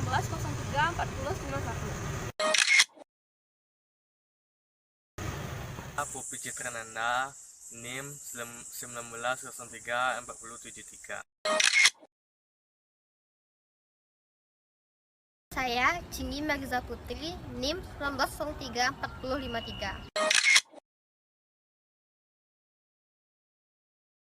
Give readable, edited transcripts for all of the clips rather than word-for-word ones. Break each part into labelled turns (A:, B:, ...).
A: 1903 4051.
B: Popi Citrananda, NIM 1903 4073.
C: Saya Cindy Marza Putri, NIM 1903 4053.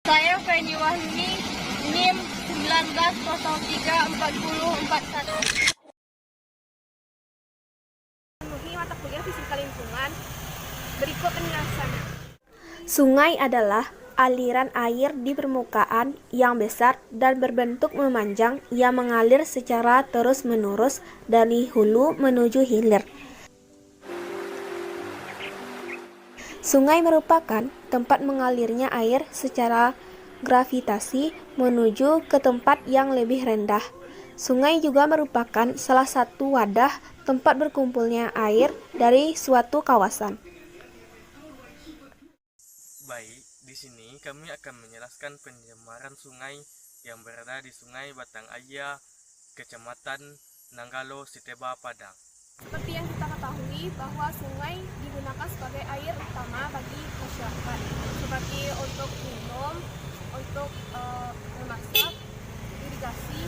A: Saya Feni Wahini, NIM 1903 4041. Penuhi mata kuliah Fisika Lingkungan. Berikut penjelasannya.
D: Sungai adalah aliran air di permukaan yang besar dan berbentuk memanjang yang mengalir secara terus-menerus dari hulu menuju hilir. Sungai merupakan tempat mengalirnya air secara gravitasi menuju ke tempat yang lebih rendah. Sungai juga merupakan salah satu wadah tempat berkumpulnya air dari suatu kawasan.
B: Baik, di sini kami akan menjelaskan pencemaran sungai yang berada di Sungai Batang Ayah, Kecamatan Nanggalo, Siteba, Padang.
A: Seperti yang kita ketahui bahwa sungai digunakan sebagai air utama bagi masyarakat, seperti untuk minum, untuk memasak, irigasi,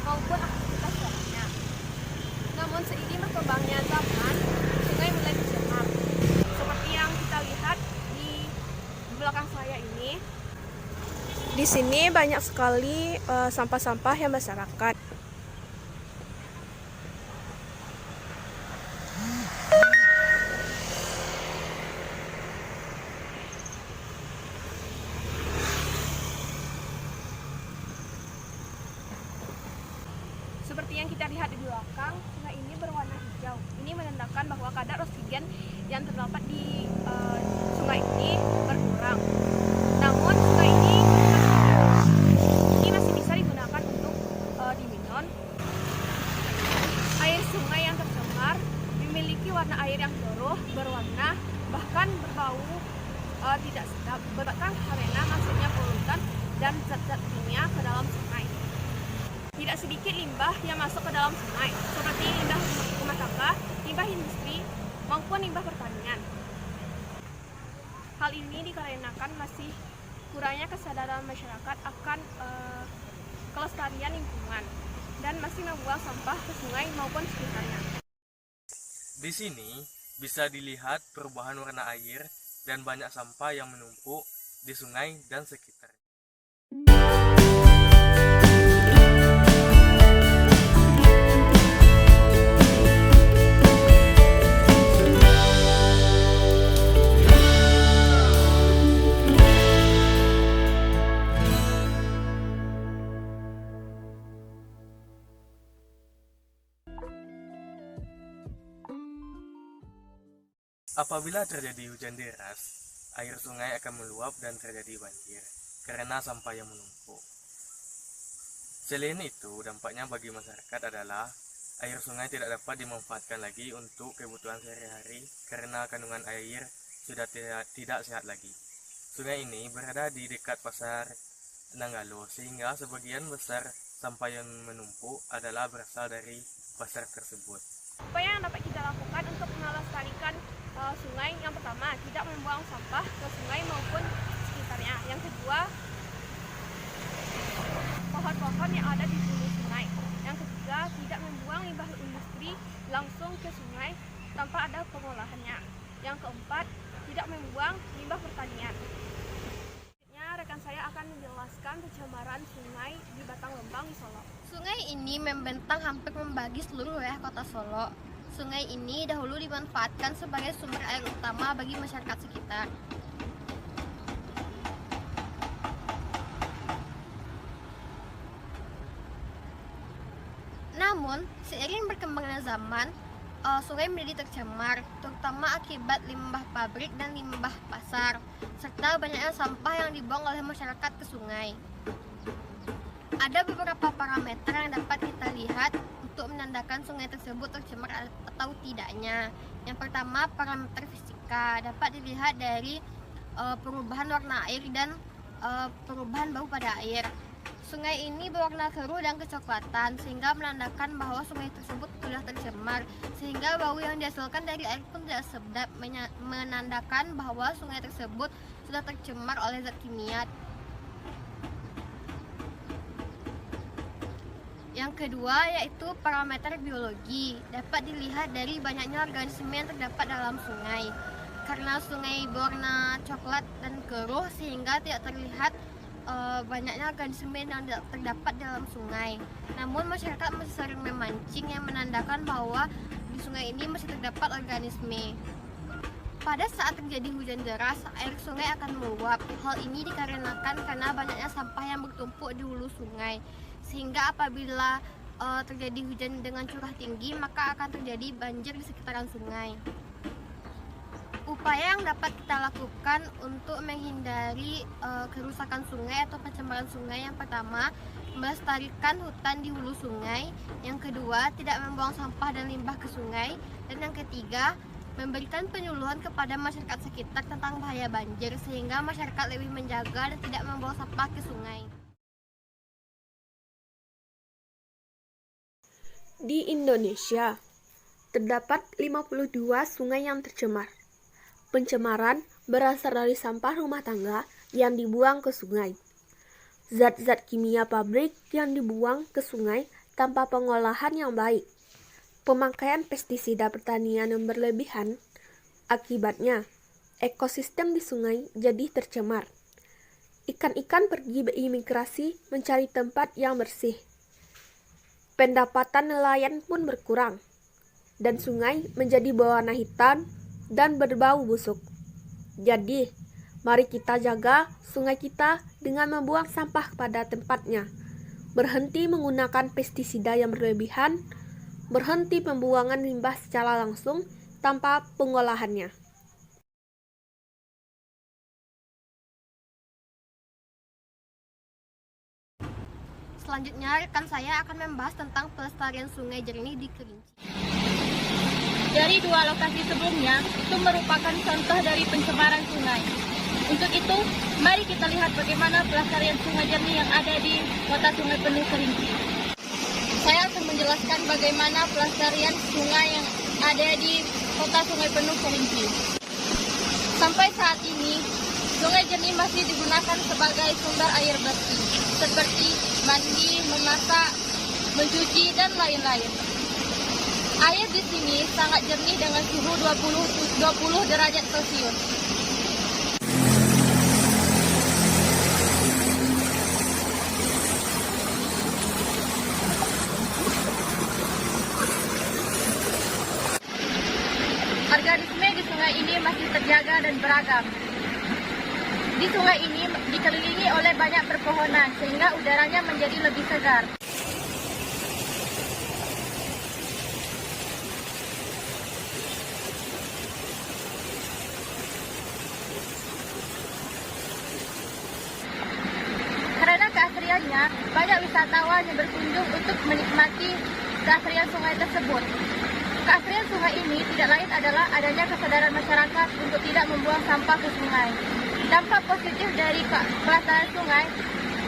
A: maupun aktivitas lainnya. Namun seiring berkembangnya zaman, sungai mulai dicemar. Seperti yang kita lihat di belakang saya ini.
D: Di sini banyak sekali sampah-sampah yang berserakan.
A: Seperti yang kita lihat di belakang, sungai ini berwarna hijau. Ini menandakan bahwa kadar oksigen yang terdapat di sungai ini berkurang. Namun sungai ini masih bisa digunakan untuk diminum. Air sungai yang tercemar memiliki warna air yang keruh, berwarna, bahkan berbau tidak sedap, bahkan karena masuknya polutan dan zat-zat kimia ke dalam sungai. Tidak sedikit limbah yang masuk ke dalam sungai, seperti limbah rumah tangga, limbah industri, maupun limbah pertanian. Hal ini dikarenakan masih kurangnya kesadaran masyarakat akan kelestarian lingkungan dan masih membuang sampah ke sungai maupun sekitarnya.
B: Di sini bisa dilihat perubahan warna air dan banyak sampah yang menumpuk di sungai dan sekitarnya. Apabila terjadi hujan deras, air sungai akan meluap dan terjadi banjir karena sampah yang menumpuk. Selain itu, dampaknya bagi masyarakat adalah air sungai tidak dapat dimanfaatkan lagi untuk kebutuhan sehari-hari karena kandungan air sudah tidak sehat lagi. Sungai ini berada di dekat pasar Nanggalo, sehingga sebagian besar sampah yang menumpuk adalah berasal dari pasar tersebut.
A: Apa yang dapat kita lakukan untuk melestarikan sungai? Yang pertama, tidak membuang sampah ke sungai maupun sekitarnya. Yang kedua, pohon-pohon yang ada di hulu sungai. Yang ketiga, tidak membuang limbah industri langsung ke sungai tanpa ada pengolahannya. Yang keempat, tidak membuang limbah pertanian. Selanjutnya, rekan saya akan menjelaskan pencemaran sungai di Batang Lembang di Solo.
C: Sungai ini membentang hampir membagi seluruh wilayah kota Solo. Sungai ini dahulu dimanfaatkan sebagai sumber air utama bagi masyarakat sekitar. Namun, seiring berkembangnya zaman, sungai menjadi tercemar, terutama akibat limbah pabrik dan limbah pasar, serta banyaknya sampah yang dibuang oleh masyarakat ke sungai. Ada beberapa parameter yang dapat kita lihat untuk menandakan sungai tersebut tercemar atau tidaknya. Yang pertama, parameter fisika dapat dilihat dari perubahan warna air dan perubahan bau pada air. Sungai ini berwarna keruh dan kecoklatan sehingga menandakan bahwa sungai tersebut sudah tercemar, sehingga bau yang dihasilkan dari air pun tidak sedap, menandakan bahwa sungai tersebut sudah tercemar oleh zat kimia. Yang kedua yaitu parameter biologi. Dapat dilihat dari banyaknya organisme yang terdapat dalam sungai. Karena sungai berwarna coklat dan keruh sehingga tidak terlihat banyaknya organisme yang terdapat dalam sungai. Namun masyarakat masih sering memancing yang menandakan bahwa di sungai ini masih terdapat organisme. Pada saat terjadi hujan deras, air sungai akan meluap. Hal ini dikarenakan karena banyaknya sampah yang bertumpuk di hulu sungai. Sehingga apabila terjadi hujan dengan curah tinggi, maka akan terjadi banjir di sekitaran sungai. Upaya yang dapat kita lakukan untuk menghindari kerusakan sungai atau pencemaran sungai, yang pertama, melestarikan hutan di hulu sungai. Yang kedua, tidak membuang sampah dan limbah ke sungai. Dan yang ketiga, memberikan penyuluhan kepada masyarakat sekitar tentang bahaya banjir sehingga masyarakat lebih menjaga dan tidak membuang sampah ke sungai.
D: Di Indonesia, terdapat 52 sungai yang tercemar. Pencemaran berasal dari sampah rumah tangga yang dibuang ke sungai. Zat-zat kimia pabrik yang dibuang ke sungai tanpa pengolahan yang baik. Pemakaian pestisida pertanian yang berlebihan. Akibatnya, ekosistem di sungai jadi tercemar. Ikan-ikan pergi berimigrasi mencari tempat yang bersih. Pendapatan nelayan pun berkurang, dan sungai menjadi berwarna hitam dan berbau busuk. Jadi, mari kita jaga sungai kita dengan membuang sampah pada tempatnya, berhenti menggunakan pestisida yang berlebihan, berhenti pembuangan limbah secara langsung tanpa pengolahannya.
C: Selanjutnya, rekan saya akan membahas tentang pelestarian sungai jernih di Kerinci.
E: Dari dua lokasi sebelumnya, itu merupakan contoh dari pencemaran sungai. Untuk itu, mari kita lihat bagaimana pelestarian sungai jernih yang ada di Kota Sungai Penuh Kerinci. Saya akan menjelaskan bagaimana pelestarian sungai yang ada di Kota Sungai Penuh Kerinci. Sampai saat ini, sungai jernih masih digunakan sebagai sumber air bersih, seperti mandi, memasak, mencuci, dan lain-lain. Air di sini sangat jernih dengan suhu 20 derajat Celcius. Organisme di sungai ini masih terjaga dan beragam. Di sungai ini dikelilingi oleh banyak perpohonan sehingga udaranya menjadi lebih segar. Karena keasriannya, banyak wisatawan yang berkunjung untuk menikmati keasrian sungai tersebut. Keasrian sungai ini tidak lain adalah adanya kesadaran masyarakat untuk tidak membuang sampah ke sungai. Dampak positif dari pelestarian sungai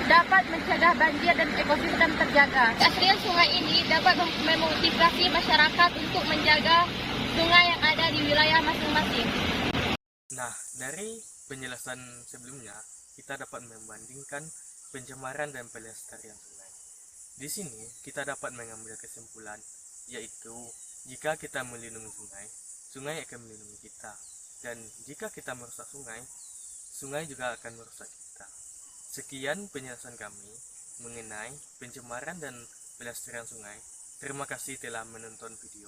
E: dapat mencegah banjir dan ekosistem terjaga. Keasrian sungai ini dapat memotivasi masyarakat untuk menjaga sungai yang ada di wilayah masing-masing.
B: Nah, dari penjelasan sebelumnya, kita dapat membandingkan pencemaran dan pelestarian sungai. Di sini, kita dapat mengambil kesimpulan, yaitu jika kita melindungi sungai, sungai akan melindungi kita. Dan jika kita merusak sungai, sungai juga akan merusak kita. Sekian penjelasan kami mengenai pencemaran dan pelestarian sungai. Terima kasih telah menonton video.